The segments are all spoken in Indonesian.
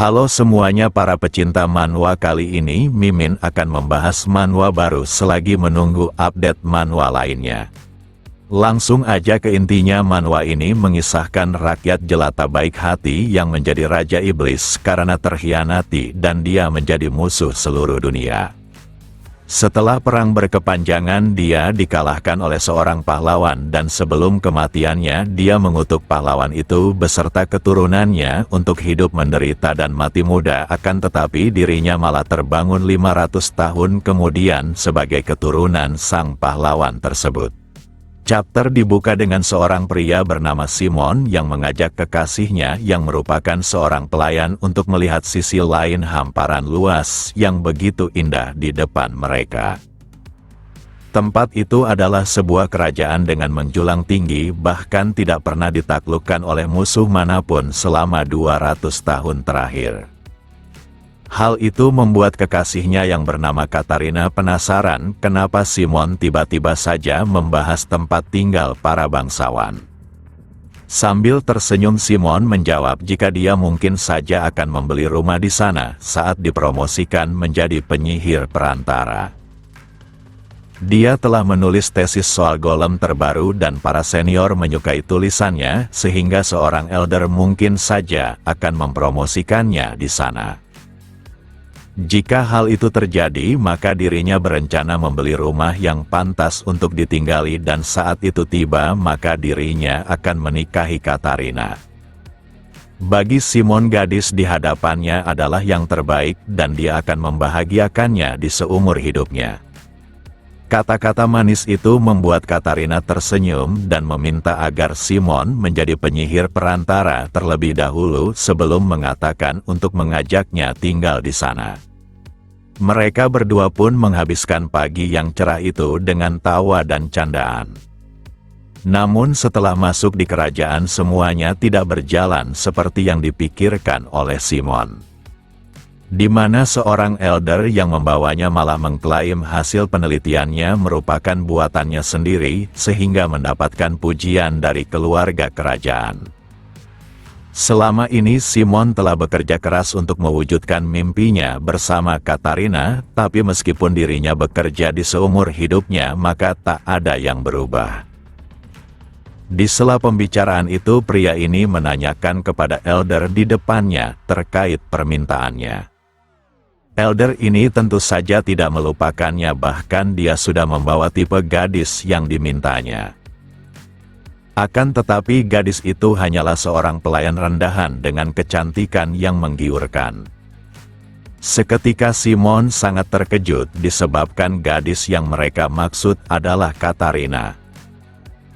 Halo semuanya para pecinta manhwa, kali ini Mimin akan membahas manhwa baru selagi menunggu update manhwa lainnya. Langsung aja ke intinya, manhwa ini mengisahkan rakyat jelata baik hati yang menjadi raja iblis karena terkhianati dan dia menjadi musuh seluruh dunia. Setelah perang berkepanjangan, dia dikalahkan oleh seorang pahlawan dan sebelum kematiannya dia mengutuk pahlawan itu beserta keturunannya untuk hidup menderita dan mati muda, akan tetapi dirinya malah terbangun 500 tahun kemudian sebagai keturunan sang pahlawan tersebut. Chapter dibuka dengan seorang pria bernama Simon yang mengajak kekasihnya yang merupakan seorang pelayan untuk melihat sisi lain hamparan luas yang begitu indah di depan mereka. Tempat itu adalah sebuah kerajaan dengan menjulang tinggi, bahkan tidak pernah ditaklukkan oleh musuh manapun selama 200 tahun terakhir. Hal itu membuat kekasihnya yang bernama Katarina penasaran kenapa Simon tiba-tiba saja membahas tempat tinggal para bangsawan. Sambil tersenyum, Simon menjawab jika dia mungkin saja akan membeli rumah di sana saat dipromosikan menjadi penyihir perantara. Dia telah menulis tesis soal golem terbaru dan para senior menyukai tulisannya sehingga seorang elder mungkin saja akan mempromosikannya di sana. Jika hal itu terjadi, maka dirinya berencana membeli rumah yang pantas untuk ditinggali dan saat itu tiba maka dirinya akan menikahi Katarina. Bagi Simon, gadis di hadapannya adalah yang terbaik dan dia akan membahagiakannya di seumur hidupnya. Kata-kata manis itu membuat Katarina tersenyum dan meminta agar Simon menjadi penyihir perantara terlebih dahulu sebelum mengatakan untuk mengajaknya tinggal di sana. Mereka berdua pun menghabiskan pagi yang cerah itu dengan tawa dan candaan. Namun setelah masuk di kerajaan, semuanya tidak berjalan seperti yang dipikirkan oleh Simon. Di mana seorang elder yang membawanya malah mengklaim hasil penelitiannya merupakan buatannya sendiri, sehingga mendapatkan pujian dari keluarga kerajaan. Selama ini Simon telah bekerja keras untuk mewujudkan mimpinya bersama Katarina, tapi meskipun dirinya bekerja di seumur hidupnya, maka tak ada yang berubah. Di sela pembicaraan itu, pria ini menanyakan kepada elder di depannya terkait permintaannya. Elder ini tentu saja tidak melupakannya, bahkan dia sudah membawa tipe gadis yang dimintanya. Akan tetapi gadis itu hanyalah seorang pelayan rendahan dengan kecantikan yang menggiurkan. Seketika Simon sangat terkejut disebabkan gadis yang mereka maksud adalah Katarina.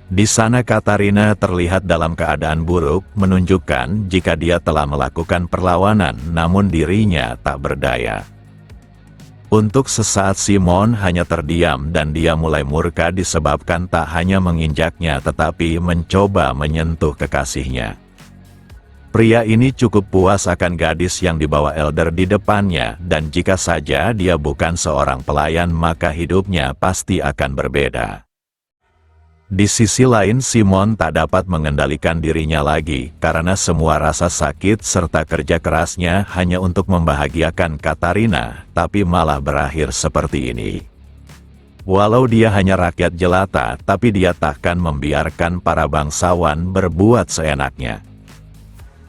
Di sana Katarina terlihat dalam keadaan buruk, menunjukkan jika dia telah melakukan perlawanan namun dirinya tak berdaya. Untuk sesaat Simon hanya terdiam dan dia mulai murka disebabkan tak hanya menginjaknya tetapi mencoba menyentuh kekasihnya. Pria ini cukup puas akan gadis yang dibawa elder di depannya dan jika saja dia bukan seorang pelayan maka hidupnya pasti akan berbeda. Di sisi lain, Simon tak dapat mengendalikan dirinya lagi, karena semua rasa sakit serta kerja kerasnya hanya untuk membahagiakan Katarina, tapi malah berakhir seperti ini. Walau dia hanya rakyat jelata, tapi dia takkan membiarkan para bangsawan berbuat seenaknya.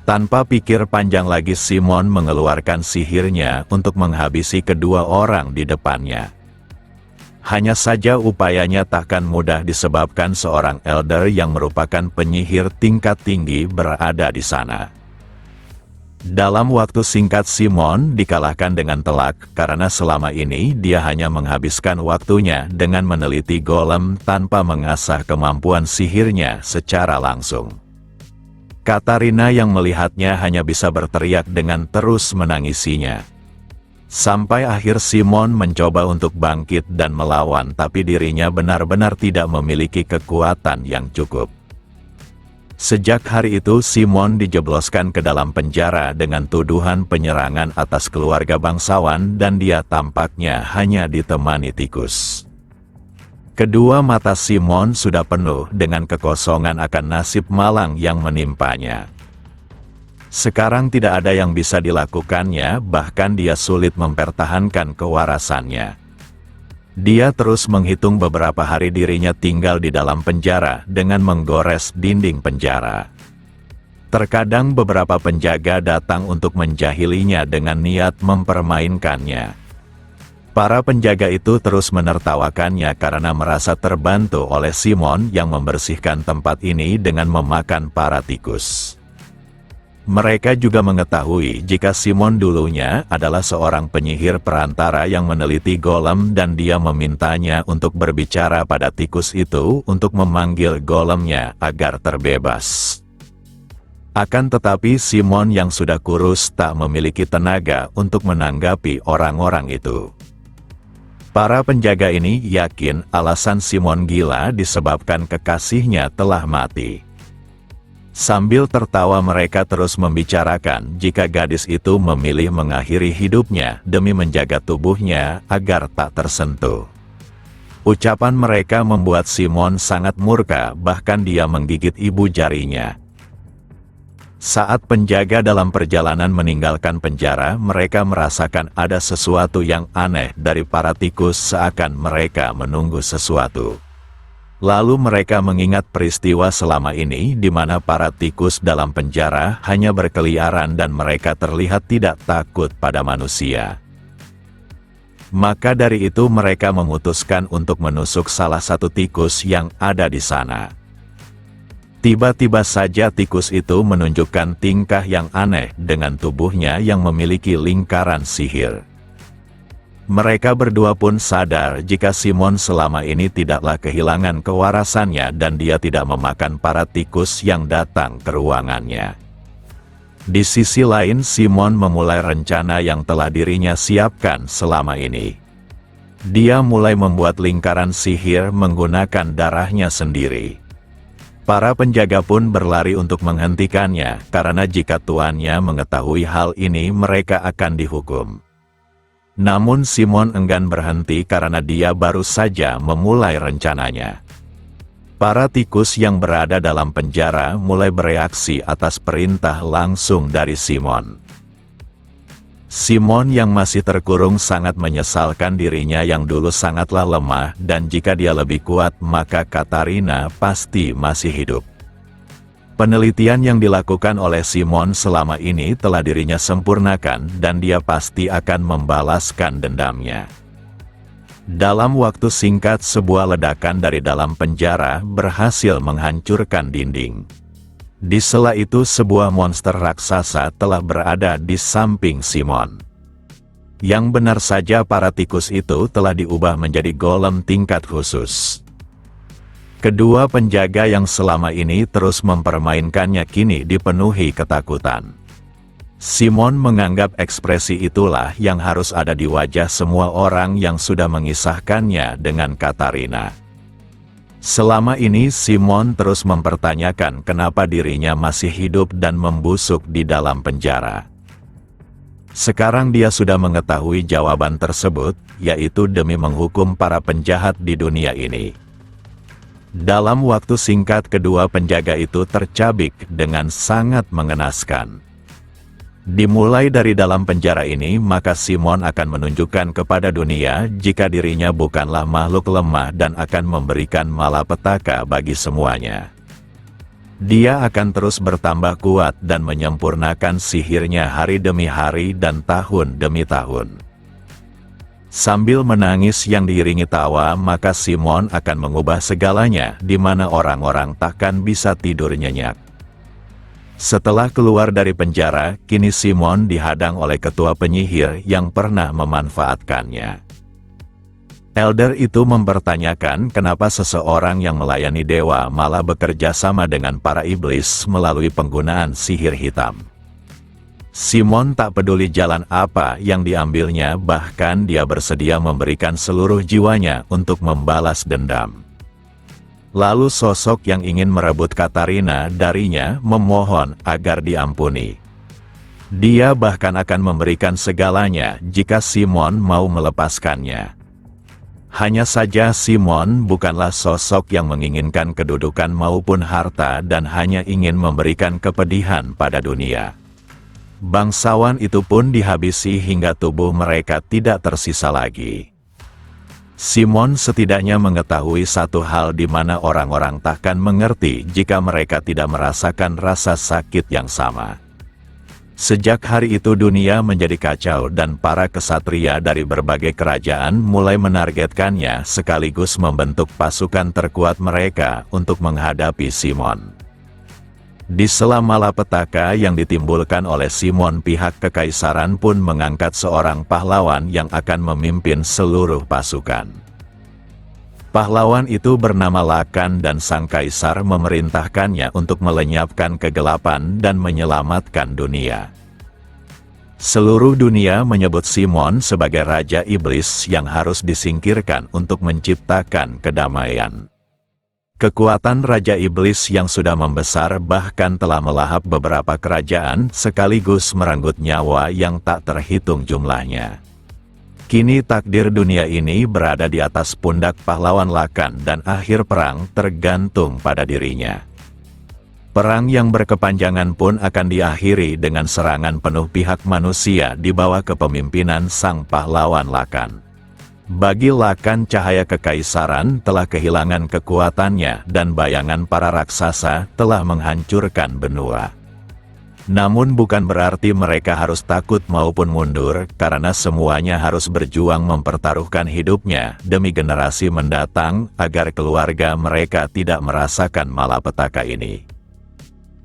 Tanpa pikir panjang lagi, Simon mengeluarkan sihirnya untuk menghabisi kedua orang di depannya. Hanya saja upayanya takkan mudah disebabkan seorang elder yang merupakan penyihir tingkat tinggi berada di sana. Dalam waktu singkat Simon dikalahkan dengan telak karena selama ini dia hanya menghabiskan waktunya dengan meneliti golem tanpa mengasah kemampuan sihirnya secara langsung. Katarina yang melihatnya hanya bisa berteriak dengan terus menangisinya. Sampai akhir Simon mencoba untuk bangkit dan melawan, tapi dirinya benar-benar tidak memiliki kekuatan yang cukup. Sejak hari itu Simon dijebloskan ke dalam penjara dengan tuduhan penyerangan atas keluarga bangsawan dan dia tampaknya hanya ditemani tikus. Kedua mata Simon sudah penuh dengan kekosongan akan nasib malang yang menimpanya. Sekarang tidak ada yang bisa dilakukannya, bahkan dia sulit mempertahankan kewarasannya. Dia terus menghitung beberapa hari dirinya tinggal di dalam penjara dengan menggores dinding penjara. Terkadang beberapa penjaga datang untuk menjahilinya dengan niat mempermainkannya. Para penjaga itu terus menertawakannya karena merasa terbantu oleh Simon yang membersihkan tempat ini dengan memakan para tikus. Mereka juga mengetahui jika Simon dulunya adalah seorang penyihir perantara yang meneliti golem dan dia memintanya untuk berbicara pada tikus itu untuk memanggil golemnya agar terbebas. Akan tetapi Simon yang sudah kurus tak memiliki tenaga untuk menanggapi orang-orang itu. Para penjaga ini yakin alasan Simon gila disebabkan kekasihnya telah mati. Sambil tertawa mereka terus membicarakan jika gadis itu memilih mengakhiri hidupnya demi menjaga tubuhnya agar tak tersentuh. Ucapan mereka membuat Simon sangat murka, bahkan dia menggigit ibu jarinya. Saat penjaga dalam perjalanan meninggalkan penjara, mereka merasakan ada sesuatu yang aneh dari para tikus, seakan mereka menunggu sesuatu. Lalu mereka mengingat peristiwa selama ini di mana para tikus dalam penjara hanya berkeliaran dan mereka terlihat tidak takut pada manusia. Maka dari itu mereka memutuskan untuk menusuk salah satu tikus yang ada di sana. Tiba-tiba saja tikus itu menunjukkan tingkah yang aneh dengan tubuhnya yang memiliki lingkaran sihir. Mereka berdua pun sadar jika Simon selama ini tidaklah kehilangan kewarasannya dan dia tidak memakan para tikus yang datang ke ruangannya. Di sisi lain, Simon memulai rencana yang telah dirinya siapkan selama ini. Dia mulai membuat lingkaran sihir menggunakan darahnya sendiri. Para penjaga pun berlari untuk menghentikannya, karena jika tuannya mengetahui hal ini mereka akan dihukum. Namun Simon enggan berhenti karena dia baru saja memulai rencananya. Para tikus yang berada dalam penjara mulai bereaksi atas perintah langsung dari Simon. Simon yang masih terkurung sangat menyesalkan dirinya yang dulu sangatlah lemah, dan jika dia lebih kuat maka Katarina pasti masih hidup. Penelitian yang dilakukan oleh Simon selama ini telah dirinya sempurnakan dan dia pasti akan membalaskan dendamnya. Dalam waktu singkat sebuah ledakan dari dalam penjara berhasil menghancurkan dinding. Di sela itu sebuah monster raksasa telah berada di samping Simon. Yang benar saja para tikus itu telah diubah menjadi golem tingkat khusus. Kedua penjaga yang selama ini terus mempermainkannya kini dipenuhi ketakutan. Simon menganggap ekspresi itulah yang harus ada di wajah semua orang yang sudah mengisahkannya dengan Katarina. Selama ini Simon terus mempertanyakan kenapa dirinya masih hidup dan membusuk di dalam penjara. Sekarang dia sudah mengetahui jawaban tersebut, yaitu demi menghukum para penjahat di dunia ini. Dalam waktu singkat kedua penjaga itu tercabik dengan sangat mengenaskan. Dimulai dari dalam penjara ini maka Simon akan menunjukkan kepada dunia jika dirinya bukanlah makhluk lemah dan akan memberikan malapetaka bagi semuanya. Dia akan terus bertambah kuat dan menyempurnakan sihirnya hari demi hari dan tahun demi tahun. Sambil menangis yang diiringi tawa, maka Simon akan mengubah segalanya, di mana orang-orang takkan bisa tidur nyenyak. Setelah keluar dari penjara, kini Simon dihadang oleh ketua penyihir yang pernah memanfaatkannya. Elder itu mempertanyakan kenapa seseorang yang melayani dewa malah bekerja sama dengan para iblis melalui penggunaan sihir hitam. Simon tak peduli jalan apa yang diambilnya, bahkan dia bersedia memberikan seluruh jiwanya untuk membalas dendam. Lalu sosok yang ingin merebut Katarina darinya memohon agar diampuni. Dia bahkan akan memberikan segalanya jika Simon mau melepaskannya. Hanya saja Simon bukanlah sosok yang menginginkan kedudukan maupun harta dan hanya ingin memberikan kepedihan pada dunia. Bangsawan itu pun dihabisi hingga tubuh mereka tidak tersisa lagi. Simon setidaknya mengetahui satu hal di mana orang-orang takkan mengerti jika mereka tidak merasakan rasa sakit yang sama. Sejak hari itu dunia menjadi kacau dan para kesatria dari berbagai kerajaan mulai menargetkannya sekaligus membentuk pasukan terkuat mereka untuk menghadapi Simon. Di sela malapetaka yang ditimbulkan oleh Simon, pihak kekaisaran pun mengangkat seorang pahlawan yang akan memimpin seluruh pasukan. Pahlawan itu bernama Lakan dan sang kaisar memerintahkannya untuk melenyapkan kegelapan dan menyelamatkan dunia. Seluruh dunia menyebut Simon sebagai Raja Iblis yang harus disingkirkan untuk menciptakan kedamaian. Kekuatan Raja Iblis yang sudah membesar bahkan telah melahap beberapa kerajaan sekaligus merenggut nyawa yang tak terhitung jumlahnya. Kini takdir dunia ini berada di atas pundak pahlawan Lakan dan akhir perang tergantung pada dirinya. Perang yang berkepanjangan pun akan diakhiri dengan serangan penuh pihak manusia di bawah kepemimpinan sang pahlawan Lakan. Bagi Lakan, cahaya kekaisaran telah kehilangan kekuatannya dan bayangan para raksasa telah menghancurkan benua. Namun bukan berarti mereka harus takut maupun mundur, karena semuanya harus berjuang mempertaruhkan hidupnya demi generasi mendatang agar keluarga mereka tidak merasakan malapetaka ini.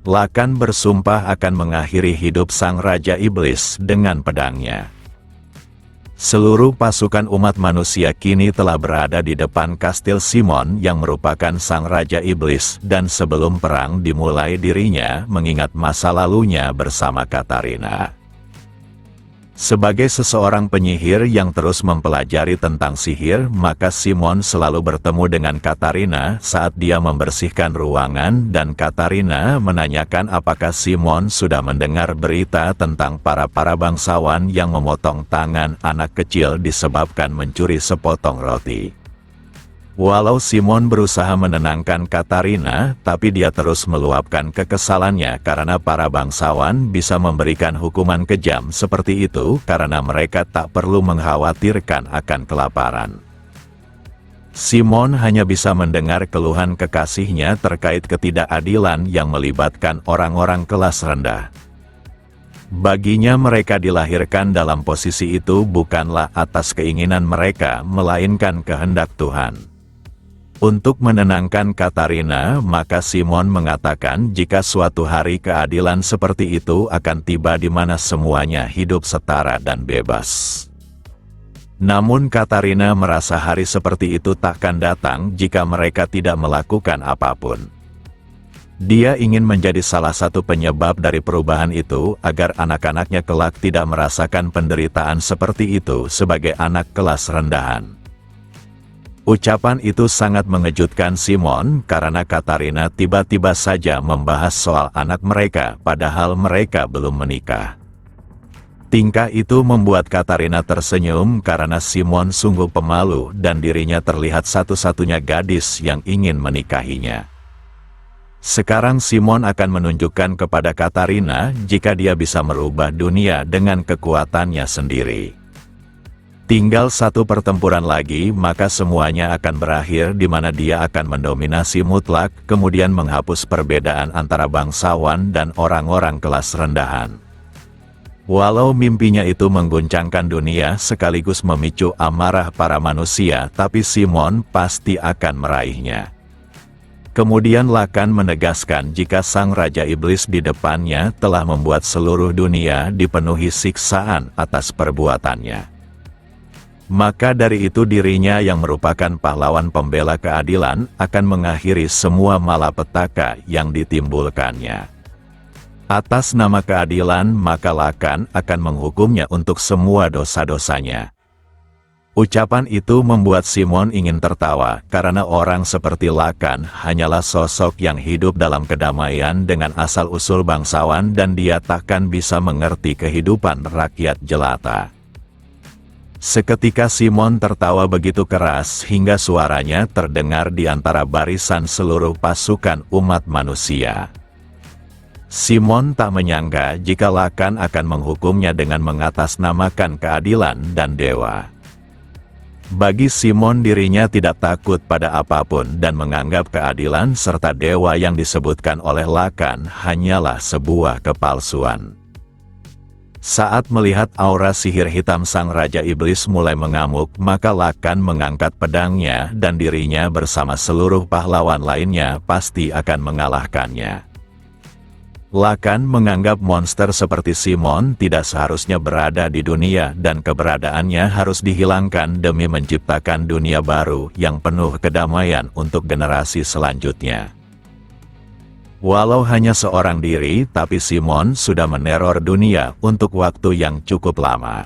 Lakan bersumpah akan mengakhiri hidup sang Raja Iblis dengan pedangnya. Seluruh pasukan umat manusia kini telah berada di depan kastil Simon yang merupakan sang Raja Iblis, dan sebelum perang dimulai dirinya mengingat masa lalunya bersama Katarina. Sebagai seseorang penyihir yang terus mempelajari tentang sihir, maka Simon selalu bertemu dengan Katarina saat dia membersihkan ruangan, dan Katarina menanyakan apakah Simon sudah mendengar berita tentang para bangsawan yang memotong tangan anak kecil disebabkan mencuri sepotong roti. Walau Simon berusaha menenangkan Katarina, tapi dia terus meluapkan kekesalannya karena para bangsawan bisa memberikan hukuman kejam seperti itu karena mereka tak perlu mengkhawatirkan akan kelaparan. Simon hanya bisa mendengar keluhan kekasihnya terkait ketidakadilan yang melibatkan orang-orang kelas rendah. Baginya mereka dilahirkan dalam posisi itu bukanlah atas keinginan mereka, melainkan kehendak Tuhan. Untuk menenangkan Katarina, maka Simon mengatakan jika suatu hari keadilan seperti itu akan tiba di mana semuanya hidup setara dan bebas. Namun Katarina merasa hari seperti itu takkan datang jika mereka tidak melakukan apapun. Dia ingin menjadi salah satu penyebab dari perubahan itu agar anak-anaknya kelak tidak merasakan penderitaan seperti itu sebagai anak kelas rendahan. Ucapan itu sangat mengejutkan Simon karena Katarina tiba-tiba saja membahas soal anak mereka padahal mereka belum menikah. Tingkah itu membuat Katarina tersenyum karena Simon sungguh pemalu dan dirinya terlihat satu-satunya gadis yang ingin menikahinya. Sekarang Simon akan menunjukkan kepada Katarina jika dia bisa merubah dunia dengan kekuatannya sendiri. Tinggal satu pertempuran lagi, maka semuanya akan berakhir di mana dia akan mendominasi mutlak, kemudian menghapus perbedaan antara bangsawan dan orang-orang kelas rendahan. Walau mimpinya itu mengguncangkan dunia sekaligus memicu amarah para manusia, tapi Simon pasti akan meraihnya. Kemudian Lakan menegaskan jika sang Raja Iblis di depannya telah membuat seluruh dunia dipenuhi siksaan atas perbuatannya. Maka dari itu dirinya yang merupakan pahlawan pembela keadilan akan mengakhiri semua malapetaka yang ditimbulkannya. Atas nama keadilan, maka Lakan akan menghukumnya untuk semua dosa-dosanya. Ucapan itu membuat Simon ingin tertawa, karena orang seperti Lakan hanyalah sosok yang hidup dalam kedamaian dengan asal-usul bangsawan dan dia takkan bisa mengerti kehidupan rakyat jelata. Seketika Simon tertawa begitu keras hingga suaranya terdengar di antara barisan seluruh pasukan umat manusia. Simon tak menyangka jika Lakan akan menghukumnya dengan mengatasnamakan keadilan dan dewa. Bagi Simon, dirinya tidak takut pada apapun dan menganggap keadilan serta dewa yang disebutkan oleh Lakan hanyalah sebuah kepalsuan. Saat melihat aura sihir hitam sang Raja Iblis mulai mengamuk, maka Lakan mengangkat pedangnya dan dirinya bersama seluruh pahlawan lainnya pasti akan mengalahkannya. Lakan menganggap monster seperti Simon tidak seharusnya berada di dunia dan keberadaannya harus dihilangkan demi menciptakan dunia baru yang penuh kedamaian untuk generasi selanjutnya. Walau hanya seorang diri, tapi Simon sudah meneror dunia untuk waktu yang cukup lama.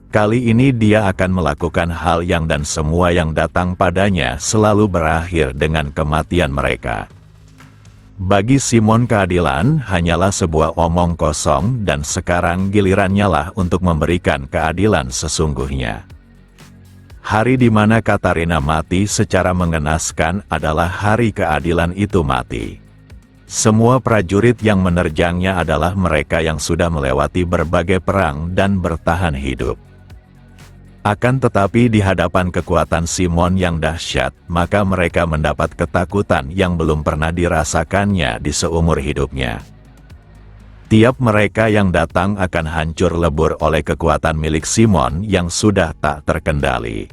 Kali ini dia akan melakukan hal yang dan semua yang datang padanya selalu berakhir dengan kematian mereka. Bagi Simon, keadilan hanyalah sebuah omong kosong dan sekarang gilirannya lah untuk memberikan keadilan sesungguhnya. Hari di mana Katarina mati secara mengenaskan adalah hari keadilan itu mati. Semua prajurit yang menerjangnya adalah mereka yang sudah melewati berbagai perang dan bertahan hidup. Akan tetapi di hadapan kekuatan Simon yang dahsyat, maka mereka mendapat ketakutan yang belum pernah dirasakannya di seumur hidupnya. Tiap mereka yang datang akan hancur lebur oleh kekuatan milik Simon yang sudah tak terkendali.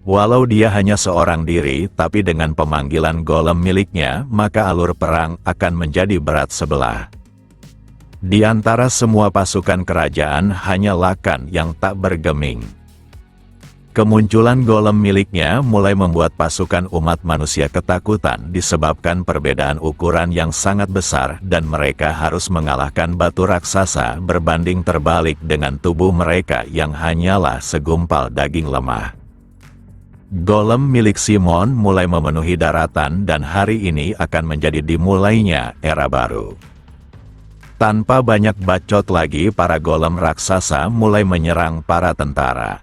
Walau dia hanya seorang diri, tapi dengan pemanggilan golem miliknya, maka alur perang akan menjadi berat sebelah. Di antara semua pasukan kerajaan, hanya Lakan yang tak bergeming. Kemunculan golem miliknya mulai membuat pasukan umat manusia ketakutan disebabkan perbedaan ukuran yang sangat besar dan mereka harus mengalahkan batu raksasa berbanding terbalik dengan tubuh mereka yang hanyalah segumpal daging lemah. Golem milik Simon mulai memenuhi daratan dan hari ini akan menjadi dimulainya era baru. Tanpa banyak bacot lagi, para golem raksasa mulai menyerang para tentara.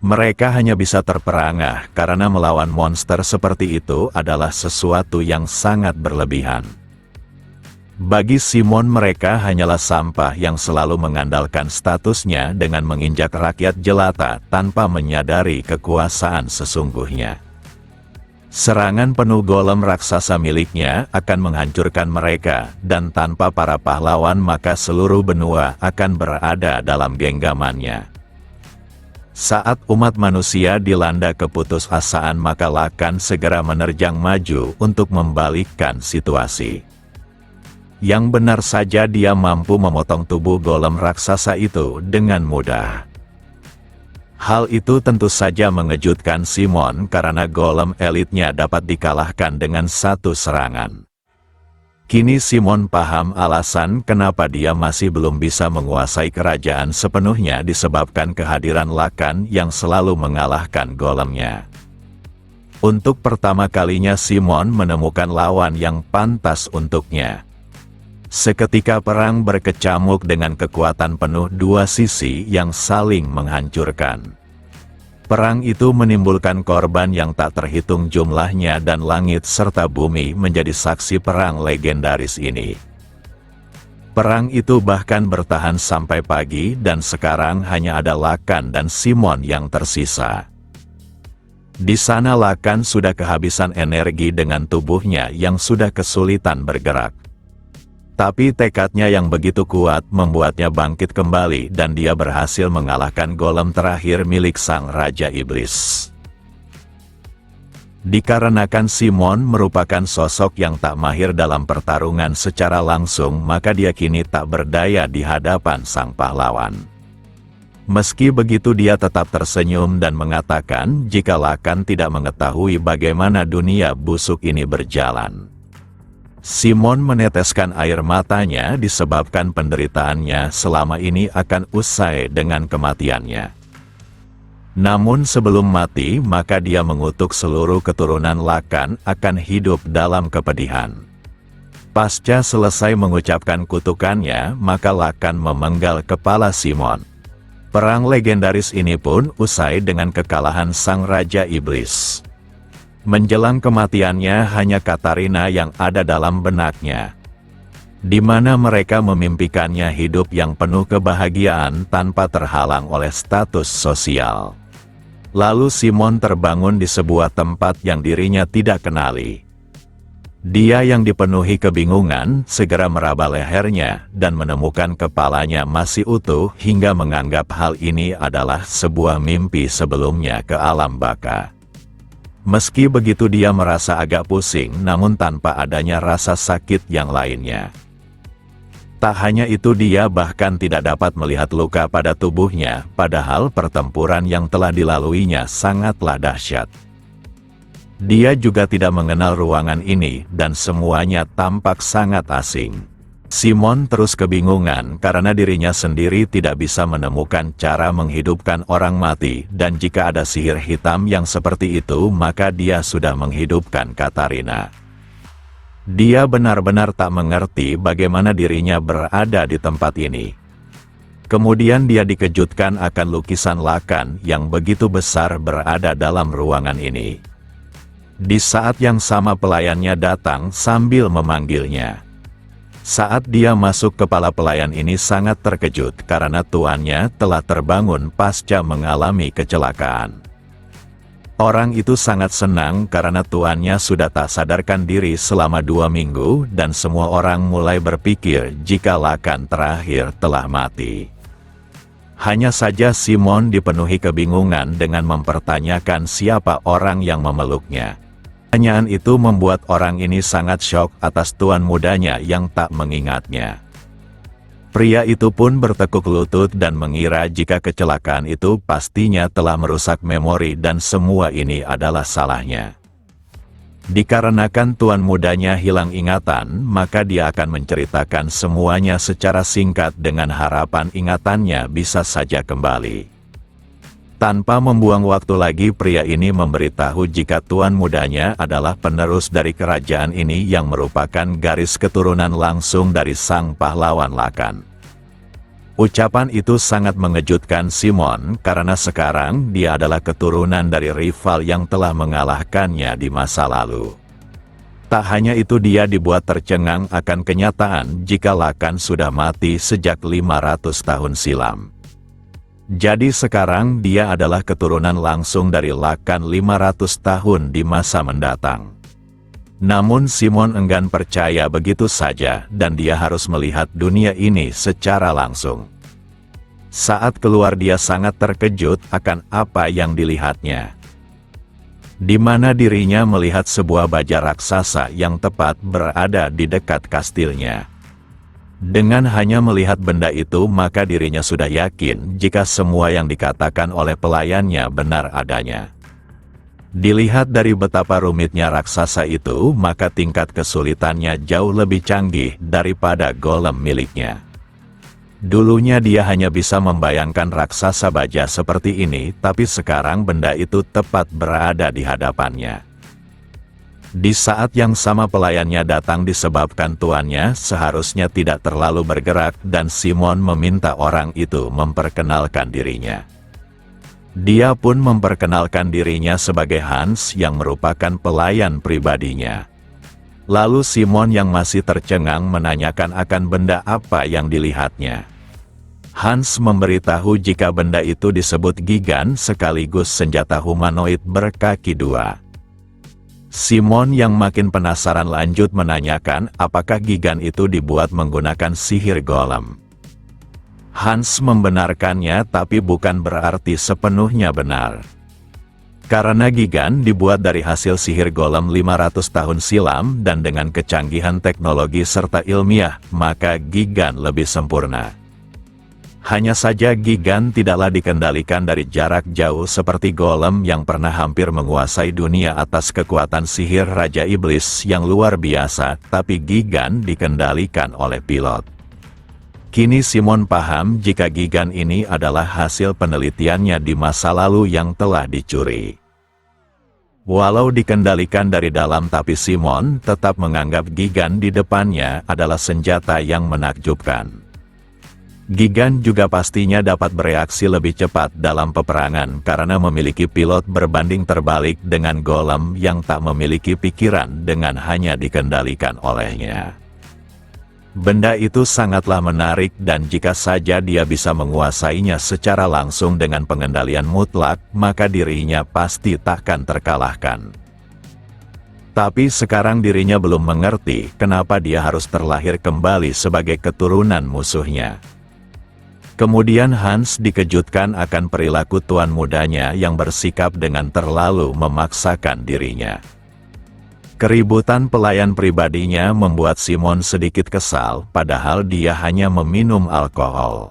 Mereka hanya bisa terperangah karena melawan monster seperti itu adalah sesuatu yang sangat berlebihan. Bagi Simon, mereka hanyalah sampah yang selalu mengandalkan statusnya dengan menginjak rakyat jelata tanpa menyadari kekuasaan sesungguhnya. Serangan penuh golem raksasa miliknya akan menghancurkan mereka, dan tanpa para pahlawan maka seluruh benua akan berada dalam genggamannya. Saat umat manusia dilanda keputusasaan, maka Lakan segera menerjang maju untuk membalikkan situasi. Yang benar saja dia mampu memotong tubuh golem raksasa itu dengan mudah. Hal itu tentu saja mengejutkan Simon karena golem elitnya dapat dikalahkan dengan satu serangan. Kini Simon paham alasan kenapa dia masih belum bisa menguasai kerajaan sepenuhnya disebabkan kehadiran Lakan yang selalu mengalahkan golemnya. Untuk pertama kalinya Simon menemukan lawan yang pantas untuknya. Seketika perang berkecamuk dengan kekuatan penuh dua sisi yang saling menghancurkan. Perang itu menimbulkan korban yang tak terhitung jumlahnya dan langit serta bumi menjadi saksi perang legendaris ini. Perang itu bahkan bertahan sampai pagi dan sekarang hanya ada Lakan dan Simon yang tersisa. Di sana Lakan sudah kehabisan energi dengan tubuhnya yang sudah kesulitan bergerak. Tapi tekadnya yang begitu kuat membuatnya bangkit kembali dan dia berhasil mengalahkan golem terakhir milik sang Raja Iblis. Dikarenakan Simon merupakan sosok yang tak mahir dalam pertarungan secara langsung, maka dia kini tak berdaya di hadapan sang pahlawan. Meski begitu dia tetap tersenyum dan mengatakan jika Lakan tidak mengetahui bagaimana dunia busuk ini berjalan. Simon meneteskan air matanya disebabkan penderitaannya selama ini akan usai dengan kematiannya. Namun sebelum mati, maka dia mengutuk seluruh keturunan Lakan akan hidup dalam kepedihan. Pasca selesai mengucapkan kutukannya, maka Lakan memenggal kepala Simon. Perang legendaris ini pun usai dengan kekalahan sang Raja Iblis. Menjelang kematiannya hanya Katarina yang ada dalam benaknya. di mana mereka memimpikannya hidup yang penuh kebahagiaan tanpa terhalang oleh status sosial. Lalu Simon terbangun di sebuah tempat yang dirinya tidak kenali. Dia yang dipenuhi kebingungan segera meraba lehernya dan menemukan kepalanya masih utuh hingga menganggap hal ini adalah sebuah mimpi sebelumnya ke alam baka. Meski begitu dia merasa agak pusing namun tanpa adanya rasa sakit yang lainnya. Tak hanya itu dia bahkan tidak dapat melihat luka pada tubuhnya padahal pertempuran yang telah dilaluinya sangatlah dahsyat. Dia juga tidak mengenal ruangan ini dan semuanya tampak sangat asing. Simon terus kebingungan karena dirinya sendiri tidak bisa menemukan cara menghidupkan orang mati dan jika ada sihir hitam yang seperti itu maka dia sudah menghidupkan Katarina. Dia benar-benar tak mengerti bagaimana dirinya berada di tempat ini. Kemudian dia dikejutkan akan lukisan lakan yang begitu besar berada dalam ruangan ini. Di saat yang sama pelayannya datang sambil memanggilnya. Saat dia masuk kepala pelayan ini sangat terkejut karena tuannya telah terbangun pasca mengalami kecelakaan. Orang itu sangat senang karena tuannya sudah tak sadarkan diri selama 2 minggu dan semua orang mulai berpikir jika lakan terakhir telah mati. Hanya saja Simon dipenuhi kebingungan dengan mempertanyakan siapa orang yang memeluknya. Pertanyaan itu membuat orang ini sangat syok atas tuan mudanya yang tak mengingatnya. Pria itu pun bertekuk lutut dan mengira jika kecelakaan itu pastinya telah merusak memori dan semua ini adalah salahnya. Dikarenakan tuan mudanya hilang ingatan, maka dia akan menceritakan semuanya secara singkat dengan harapan ingatannya bisa saja kembali. Tanpa membuang waktu lagi pria ini memberitahu jika tuan mudanya adalah penerus dari kerajaan ini yang merupakan garis keturunan langsung dari sang pahlawan lakan. Ucapan itu sangat mengejutkan Simon karena sekarang dia adalah keturunan dari rival yang telah mengalahkannya di masa lalu. Tak hanya itu dia dibuat tercengang akan kenyataan jika lakan sudah mati sejak 500 tahun silam. Jadi sekarang dia adalah keturunan langsung dari lakan 500 tahun di masa mendatang. Namun Simon enggan percaya begitu saja dan dia harus melihat dunia ini secara langsung. Saat keluar dia sangat terkejut akan apa yang dilihatnya. Di mana dirinya melihat sebuah baja raksasa yang tepat berada di dekat kastilnya. Dengan hanya melihat benda itu maka dirinya sudah yakin jika semua yang dikatakan oleh pelayannya benar adanya. Dilihat dari betapa rumitnya raksasa itu maka tingkat kesulitannya jauh lebih canggih daripada golem miliknya. Dulunya dia hanya bisa membayangkan raksasa baja seperti ini tapi sekarang benda itu tepat berada di hadapannya. Di saat yang sama pelayannya datang disebabkan tuannya seharusnya tidak terlalu bergerak dan Simon meminta orang itu memperkenalkan dirinya. Dia pun memperkenalkan dirinya sebagai Hans yang merupakan pelayan pribadinya. Lalu Simon yang masih tercengang menanyakan akan benda apa yang dilihatnya. Hans memberitahu jika benda itu disebut Gigan sekaligus senjata humanoid berkaki 2. Simon yang makin penasaran lanjut menanyakan apakah Gigan itu dibuat menggunakan sihir golem. Hans membenarkannya tapi bukan berarti sepenuhnya benar. Karena Gigan dibuat dari hasil sihir golem 500 tahun silam dan dengan kecanggihan teknologi serta ilmiah, maka Gigan lebih sempurna. Hanya saja Gigan tidaklah dikendalikan dari jarak jauh seperti golem yang pernah hampir menguasai dunia atas kekuatan sihir Raja Iblis yang luar biasa, tapi Gigan dikendalikan oleh pilot. Kini Simon paham jika Gigan ini adalah hasil penelitiannya di masa lalu yang telah dicuri. Walau dikendalikan dari dalam tapi Simon tetap menganggap Gigan di depannya adalah senjata yang menakjubkan. Gigan juga pastinya dapat bereaksi lebih cepat dalam peperangan karena memiliki pilot berbanding terbalik dengan golem yang tak memiliki pikiran dengan hanya dikendalikan olehnya. Benda itu sangatlah menarik dan jika saja dia bisa menguasainya secara langsung dengan pengendalian mutlak, maka dirinya pasti takkan terkalahkan. Tapi sekarang dirinya belum mengerti kenapa dia harus terlahir kembali sebagai keturunan musuhnya. Kemudian Hans dikejutkan akan perilaku tuan mudanya yang bersikap dengan terlalu memaksakan dirinya. Keributan pelayan pribadinya membuat Simon sedikit kesal, padahal dia hanya meminum alkohol.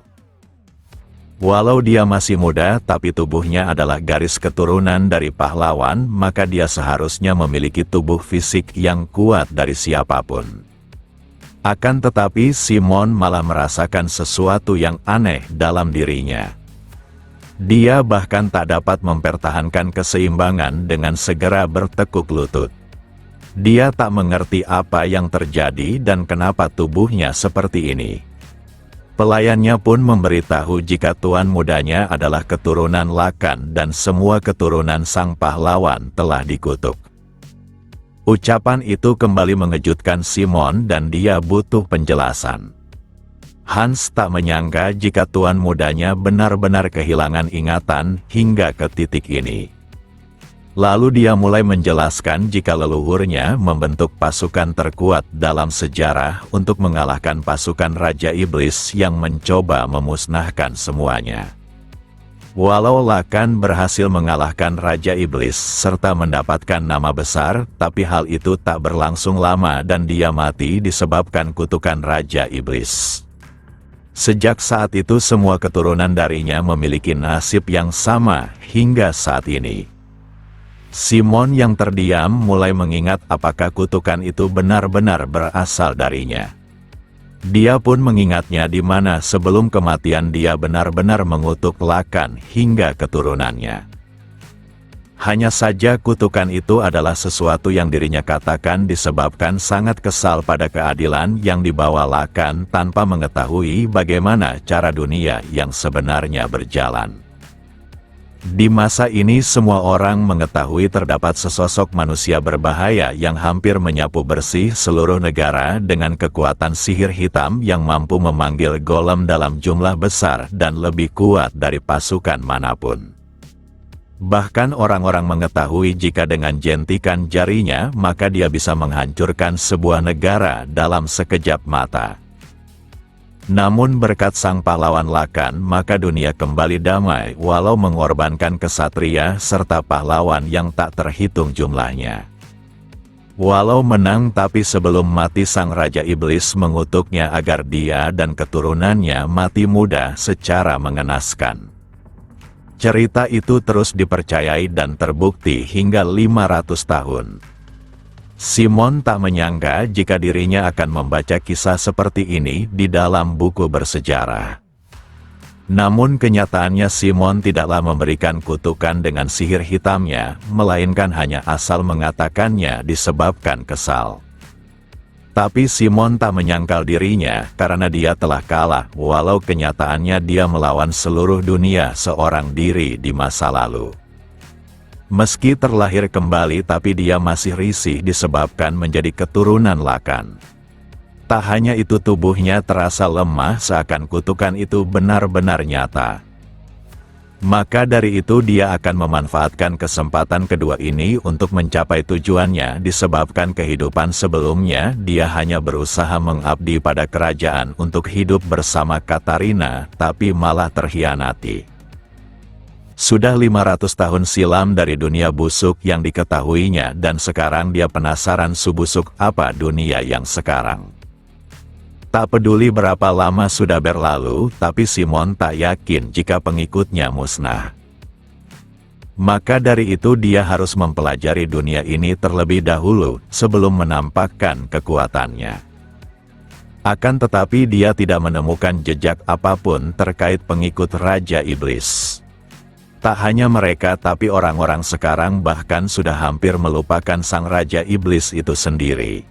Walau dia masih muda, tapi tubuhnya adalah garis keturunan dari pahlawan, maka dia seharusnya memiliki tubuh fisik yang kuat dari siapapun. Akan tetapi Simon malah merasakan sesuatu yang aneh dalam dirinya. Dia bahkan tak dapat mempertahankan keseimbangan dengan segera bertekuk lutut. Dia tak mengerti apa yang terjadi dan kenapa tubuhnya seperti ini. Pelayannya pun memberitahu jika tuan mudanya adalah keturunan Lakan dan semua keturunan sang pahlawan telah dikutuk. Ucapan itu kembali mengejutkan Simon dan dia butuh penjelasan. Hans tak menyangka jika tuan mudanya benar-benar kehilangan ingatan hingga ke titik ini. Lalu dia mulai menjelaskan jika leluhurnya membentuk pasukan terkuat dalam sejarah untuk mengalahkan pasukan Raja Iblis yang mencoba memusnahkan semuanya. Walau Lakan berhasil mengalahkan Raja Iblis serta mendapatkan nama besar, tapi hal itu tak berlangsung lama dan dia mati disebabkan kutukan Raja Iblis. Sejak saat itu semua keturunan darinya memiliki nasib yang sama hingga saat ini. Simon yang terdiam mulai mengingat apakah kutukan itu benar-benar berasal darinya. Dia pun mengingatnya di mana sebelum kematian dia benar-benar mengutuk Lakan hingga keturunannya. Hanya saja kutukan itu adalah sesuatu yang dirinya katakan disebabkan sangat kesal pada keadilan yang dibawa Lakan tanpa mengetahui bagaimana cara dunia yang sebenarnya berjalan. Di masa ini semua orang mengetahui terdapat sesosok manusia berbahaya yang hampir menyapu bersih seluruh negara dengan kekuatan sihir hitam yang mampu memanggil golem dalam jumlah besar dan lebih kuat dari pasukan manapun. Bahkan orang-orang mengetahui jika dengan jentikan jarinya maka dia bisa menghancurkan sebuah negara dalam sekejap mata. Namun berkat sang pahlawan Lakan maka dunia kembali damai walau mengorbankan kesatria serta pahlawan yang tak terhitung jumlahnya. Walau menang tapi sebelum mati sang Raja Iblis mengutuknya agar dia dan keturunannya mati muda secara mengenaskan. Cerita itu terus dipercayai dan terbukti hingga 500 tahun. Simon tak menyangka jika dirinya akan membaca kisah seperti ini di dalam buku bersejarah. Namun kenyataannya Simon tidaklah memberikan kutukan dengan sihir hitamnya, melainkan hanya asal mengatakannya disebabkan kesal. Tapi Simon tak menyangkal dirinya karena dia telah kalah, walau kenyataannya dia melawan seluruh dunia seorang diri di masa lalu. Meski terlahir kembali tapi dia masih risih disebabkan menjadi keturunan Lakan. Tak hanya itu tubuhnya terasa lemah seakan kutukan itu benar-benar nyata. Maka dari itu dia akan memanfaatkan kesempatan kedua ini untuk mencapai tujuannya disebabkan kehidupan sebelumnya dia hanya berusaha mengabdi pada kerajaan untuk hidup bersama Katarina tapi malah terhianati. Sudah 500 tahun silam dari dunia busuk yang diketahuinya dan sekarang dia penasaran subusuk apa dunia yang sekarang. Tak peduli berapa lama sudah berlalu, tapi Simon tak yakin jika pengikutnya musnah. Maka dari itu dia harus mempelajari dunia ini terlebih dahulu sebelum menampakkan kekuatannya. Akan tetapi dia tidak menemukan jejak apapun terkait pengikut Raja Iblis. Tak hanya mereka tapi orang-orang sekarang bahkan sudah hampir melupakan sang Raja Iblis itu sendiri.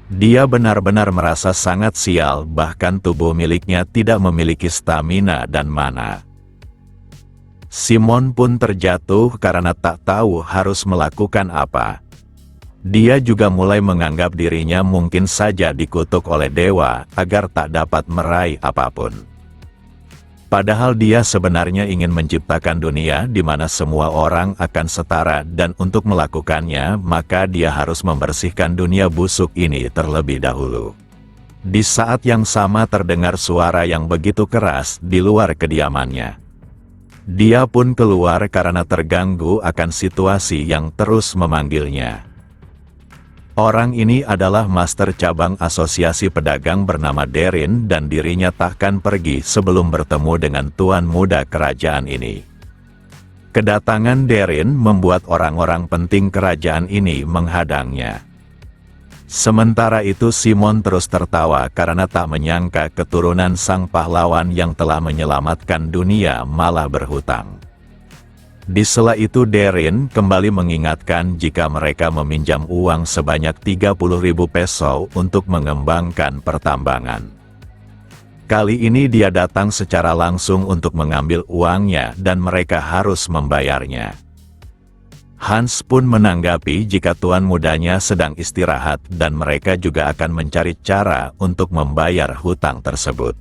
Dia benar-benar merasa sangat sial bahkan tubuh miliknya tidak memiliki stamina dan mana. Simon pun terjatuh karena tak tahu harus melakukan apa. Dia juga mulai menganggap dirinya mungkin saja dikutuk oleh dewa agar tak dapat meraih apapun. Padahal dia sebenarnya ingin menciptakan dunia di mana semua orang akan setara, dan untuk melakukannya maka dia harus membersihkan dunia busuk ini terlebih dahulu. Di saat yang sama terdengar suara yang begitu keras di luar kediamannya. Dia pun keluar karena terganggu akan situasi yang terus memanggilnya. Orang ini adalah master cabang asosiasi pedagang bernama Darin, dan dirinya takkan pergi sebelum bertemu dengan tuan muda kerajaan ini. Kedatangan Darin membuat orang-orang penting kerajaan ini menghadangnya. Sementara itu Simon terus tertawa karena tak menyangka keturunan sang pahlawan yang telah menyelamatkan dunia malah berhutang. Di sela itu Darin kembali mengingatkan jika mereka meminjam uang sebanyak 30.000 peso untuk mengembangkan pertambangan. Kali ini dia datang secara langsung untuk mengambil uangnya dan mereka harus membayarnya. Hans pun menanggapi jika tuan mudanya sedang istirahat dan mereka juga akan mencari cara untuk membayar hutang tersebut.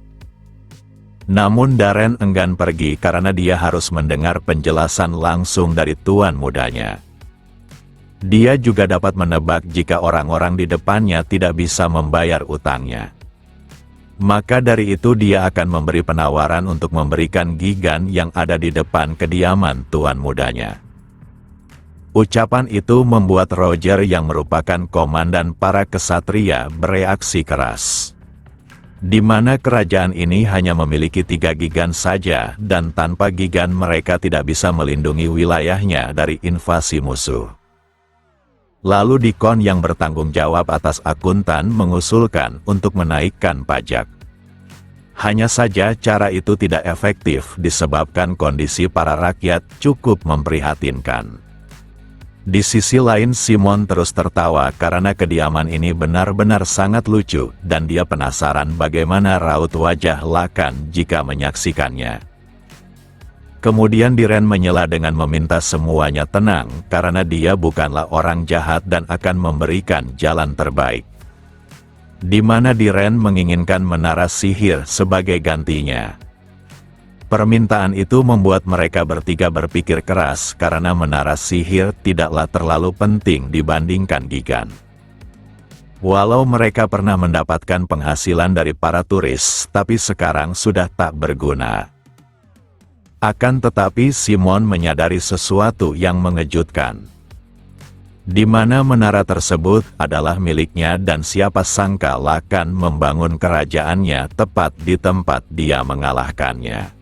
Namun Darren enggan pergi karena dia harus mendengar penjelasan langsung dari tuan mudanya. Dia juga dapat menebak jika orang-orang di depannya tidak bisa membayar utangnya. Maka dari itu dia akan memberi penawaran untuk memberikan Gigan yang ada di depan kediaman tuan mudanya. Ucapan itu membuat Roger yang merupakan komandan para kesatria bereaksi keras. Di mana kerajaan ini hanya memiliki 3 Gigan saja, dan tanpa Gigan mereka tidak bisa melindungi wilayahnya dari invasi musuh. Lalu Dikon yang bertanggung jawab atas akuntan mengusulkan untuk menaikkan pajak. Hanya saja cara itu tidak efektif disebabkan kondisi para rakyat cukup memprihatinkan. Di sisi lain Simon terus tertawa karena kediaman ini benar-benar sangat lucu dan dia penasaran bagaimana raut wajah Lakan jika menyaksikannya. Kemudian Diren menyela dengan meminta semuanya tenang karena dia bukanlah orang jahat dan akan memberikan jalan terbaik. Di mana Diren menginginkan menara sihir sebagai gantinya. Permintaan itu membuat mereka bertiga berpikir keras karena menara sihir tidaklah terlalu penting dibandingkan Gigan. Walau mereka pernah mendapatkan penghasilan dari para turis, tapi sekarang sudah tak berguna. Akan tetapi Simon menyadari sesuatu yang mengejutkan. Di mana menara tersebut adalah miliknya dan siapa sangka Lakan membangun kerajaannya tepat di tempat dia mengalahkannya.